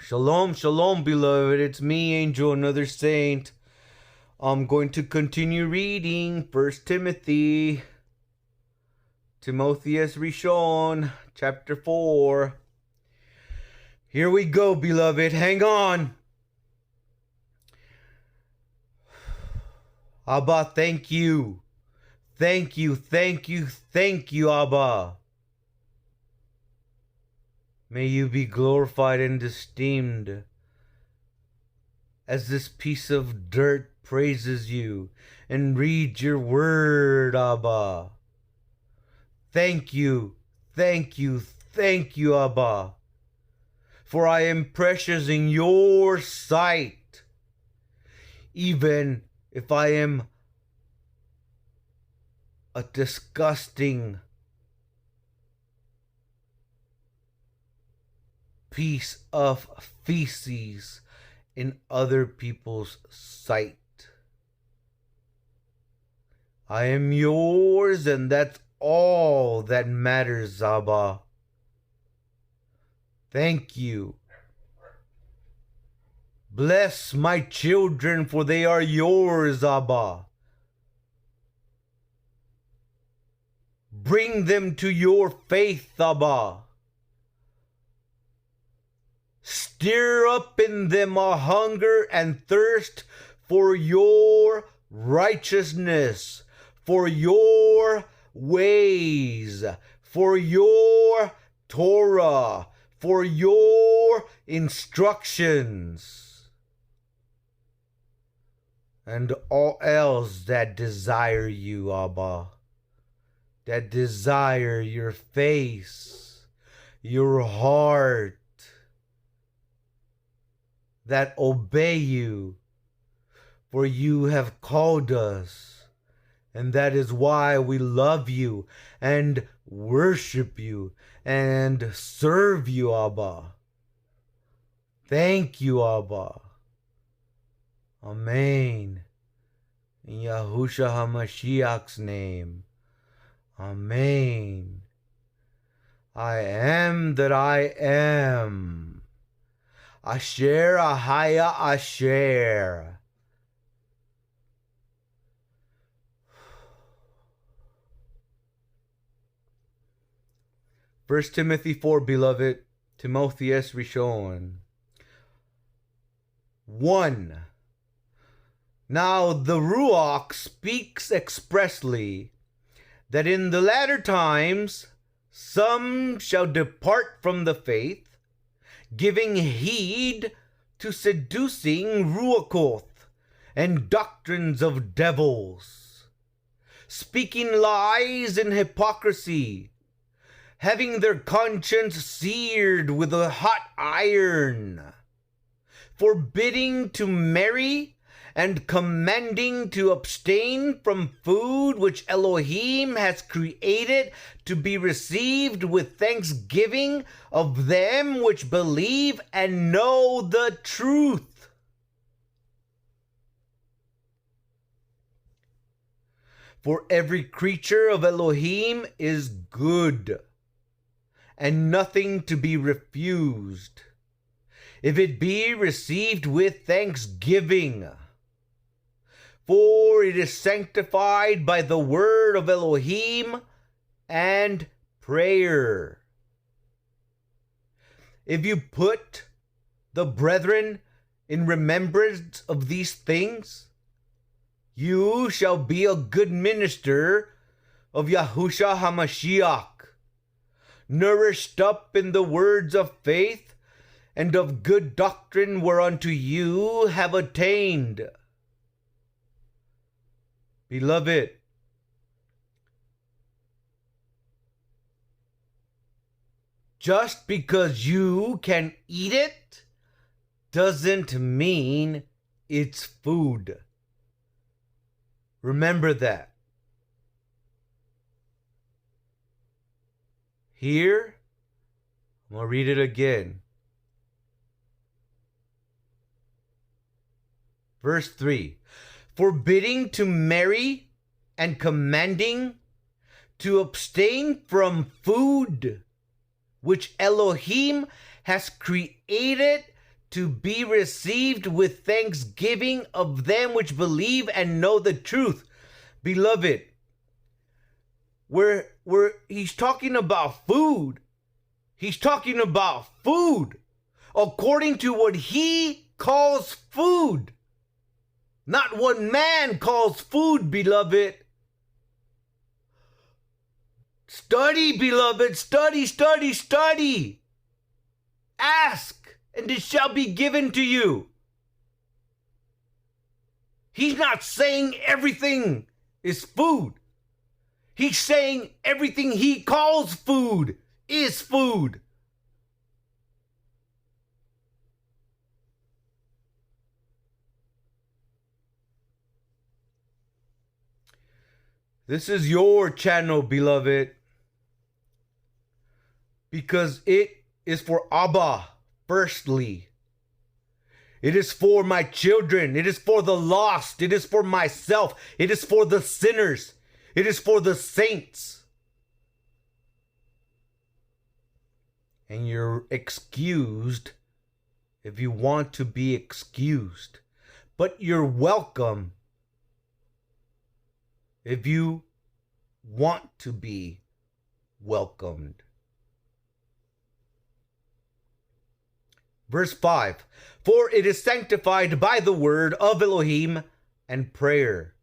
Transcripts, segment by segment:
Shalom, shalom, beloved. It's me, Angel, another saint. I'm going to continue reading 1 Timothy, Timotheus Ri'shon, chapter 4. Here we go, beloved. Hang on. Abba, thank you. Thank you, thank you, thank you, Abba. May you be glorified and esteemed as this piece of dirt praises you and reads your word, Abba. Thank you, thank you, thank you, Abba. For I am precious in your sight, even if I am a disgusting piece of feces in other people's sight. I am yours, and that's all that matters, Abba. Thank you. Bless my children, for they are yours, Abba. Bring them to your faith, Abba. Stir up in them a hunger and thirst for your righteousness, for your ways, for your Torah, for your instructions, and all else that desire you, Abba, that desire your face, your heart, that obey you, for you have called us, and that is why we love you and worship you and serve you, Abba. Thank you, Abba. Amen. In Yahusha HaMashiac's name. Amen. I am that I am. Asher Ahaya Asher. First Timothy 4, beloved, Timotheus Ri'shon. 1. Now the Ruach speaks expressly that in the latter times some shall depart from the faith, giving heed to seducing ruachoth and doctrines of devils, speaking lies and hypocrisy, having their conscience seared with a hot iron, forbidding to marry and commanding to abstain from food which Elohim has created to be received with thanksgiving of them which believe and know the truth. For every creature of Elohim is good, and nothing to be refused, if it be received with thanksgiving. For it is sanctified by the word of Elohim and prayer. If you put the brethren in remembrance of these things, you shall be a good minister of Yahusha HaMashiac, nourished up in the words of faith and of good doctrine whereunto you have attained. Beloved, just because you can eat it doesn't mean it's food. Remember that. Here, I'm going to read it again. Verse 3. Forbidding to marry and commanding to abstain from food which Elohim has created to be received with thanksgiving of them which believe and know the truth. Beloved, where he's talking about food. He's talking about food according to what he calls food. Not what man calls food, beloved. Study, beloved. Study, study, study. Ask, and it shall be given to you. He's not saying everything is food. He's saying everything he calls food is food. This is your channel, beloved, because it is for Abba, firstly. It is for my children. It is for the lost. It is for myself. It is for the sinners. It is for the saints. And you're excused if you want to be excused. But you're welcome if you want to be welcomed. Verse 5, for it is sanctified by the word of Elohim and prayer.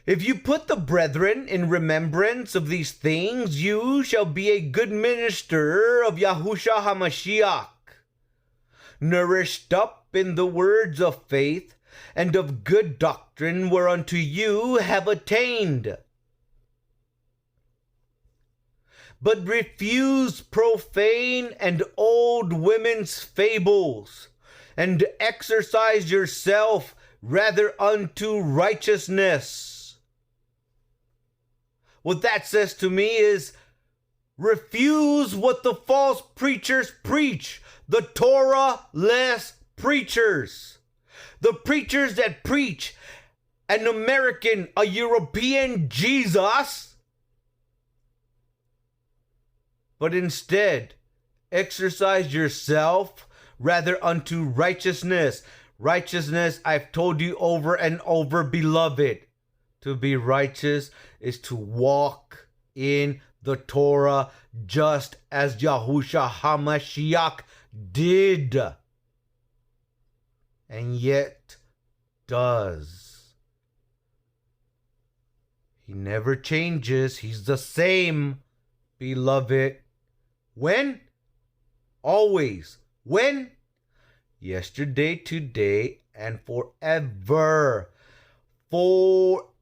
If you put the brethren in remembrance of these things, you shall be a good minister of Yahusha HaMashiac, nourished up in the words of faith and of good doctrine whereunto you have attained. But refuse profane and old women's fables, and exercise yourself rather unto righteousness. What that says to me is, refuse what the false preachers preach, the Torah-less preachers, the preachers that preach an American, a European Jesus, but instead exercise yourself rather unto righteousness. Righteousness, I've told you over and over, beloved. To be righteous is to walk in the Torah just as Yahusha HaMashiac did. And yet does. He never changes. He's the same, beloved. When? Always. When? Yesterday, today, and forever. Forever.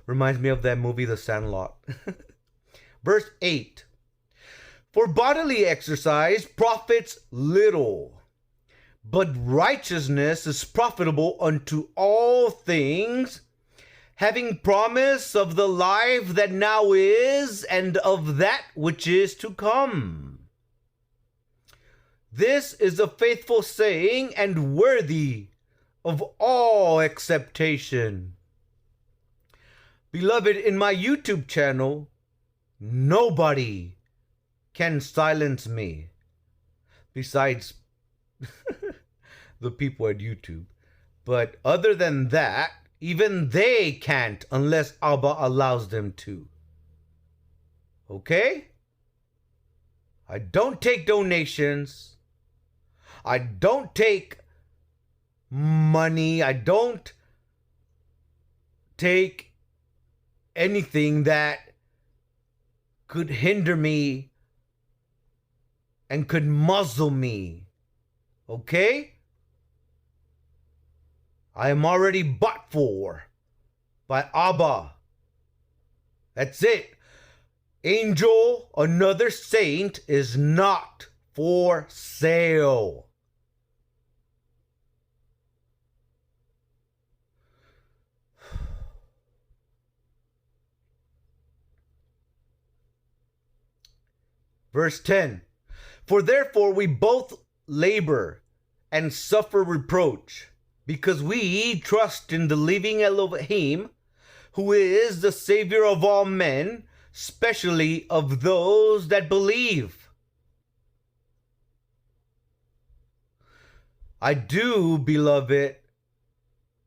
Reminds me of that movie, The Sandlot. Verse 8. For bodily exercise profits little, but righteousness is profitable unto all things, having promise of the life that now is and of that which is to come. This is a faithful saying and worthy of all acceptation. Beloved, in my YouTube channel, nobody can silence me besides the people at YouTube. But other than that, even they can't unless Abba allows them to. Okay? I don't take donations. I don't take money. I don't take anything that could hinder me and could muzzle me. Okay? I am already bought for by Abba. That's it. Angel, another saint, is not for sale. Verse 10. For therefore we both labor and suffer reproach, because we trust in the living Elohim, who is the Savior of all men, especially of those that believe. I do, beloved,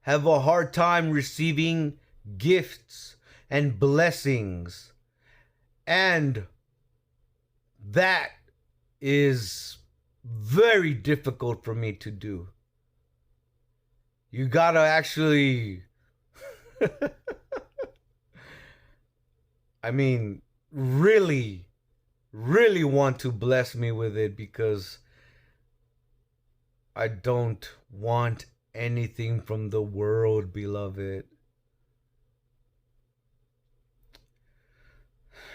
have a hard time receiving gifts and blessings. And that is very difficult for me to do. You gotta actually, I mean, really, really want to bless me with it, because I don't want anything from the world, beloved.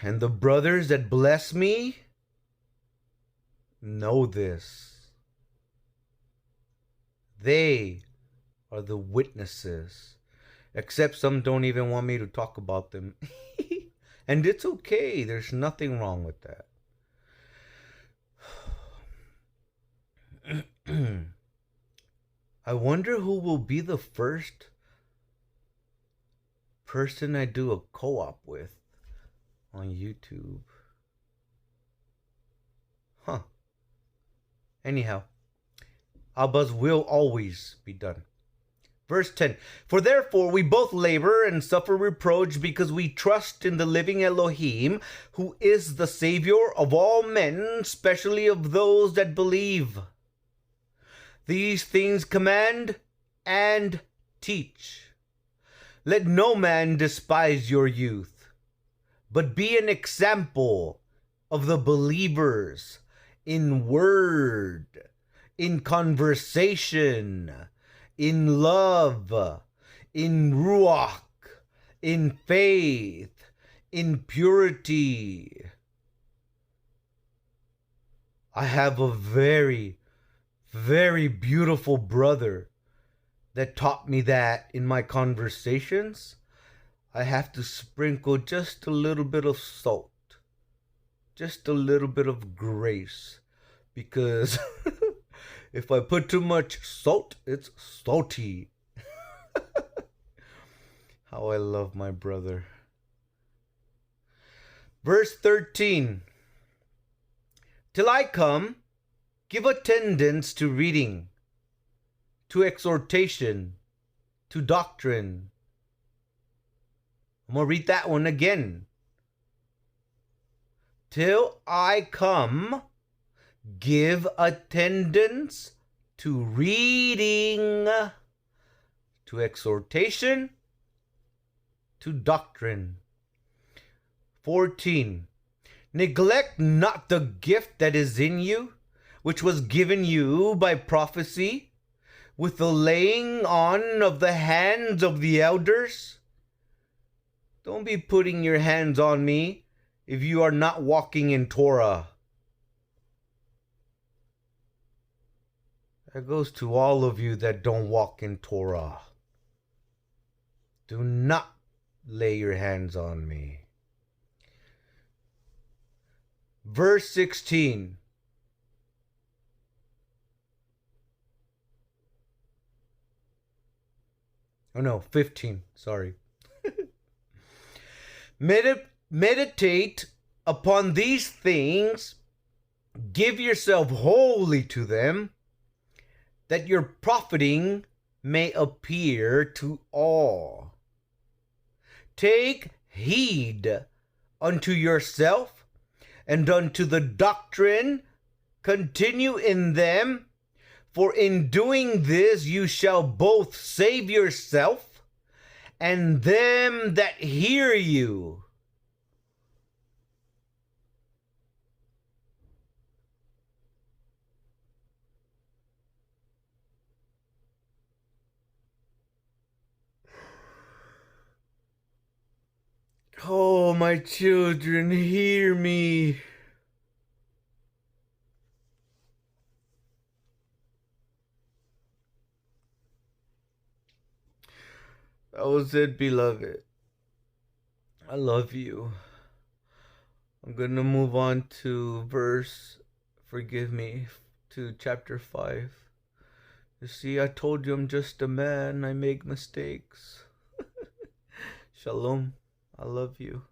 And the brothers that bless me know this. They are the witnesses. Except some don't even want me to talk about them. And it's okay. There's nothing wrong with that. I wonder who will be the first person I do a co-op with on YouTube. Huh. Anyhow, Abba's will always be done. Verse 10. For therefore we both labor and suffer reproach, because we trust in the living Elohim, who is the Savior of all men, especially of those that believe. These things command and teach. Let no man despise your youth, but be an example of the believers in word, in conversation, in love, in ruach, in faith, in purity. I have a very, very beautiful brother that taught me that in my conversations. I have to sprinkle just a little bit of salt, just a little bit of grace, because if I put too much salt, it's salty. How I love my brother. Verse 13. Till I come, give attendance to reading, to exhortation, to doctrine. I'm going to read that one again. Till I come, give attendance to reading, to exhortation, to doctrine. 14. Neglect not the gift that is in you, which was given you by prophecy, with the laying on of the hands of the elders. Don't be putting your hands on me if you are not walking in Torah. That goes to all of you that don't walk in Torah. Do not lay your hands on me. Verse 16. Oh no, 15. Sorry. Meditate upon these things. Give yourself wholly to them, that your profiting may appear to all. Take heed unto yourself and unto the doctrine. Continue in them, for in doing this you shall both save yourself and them that hear you. Oh, my children, hear me. That was it, beloved. I love you. I'm going to move on to to chapter 5. You see, I told you I'm just a man. I make mistakes. Shalom. I love you.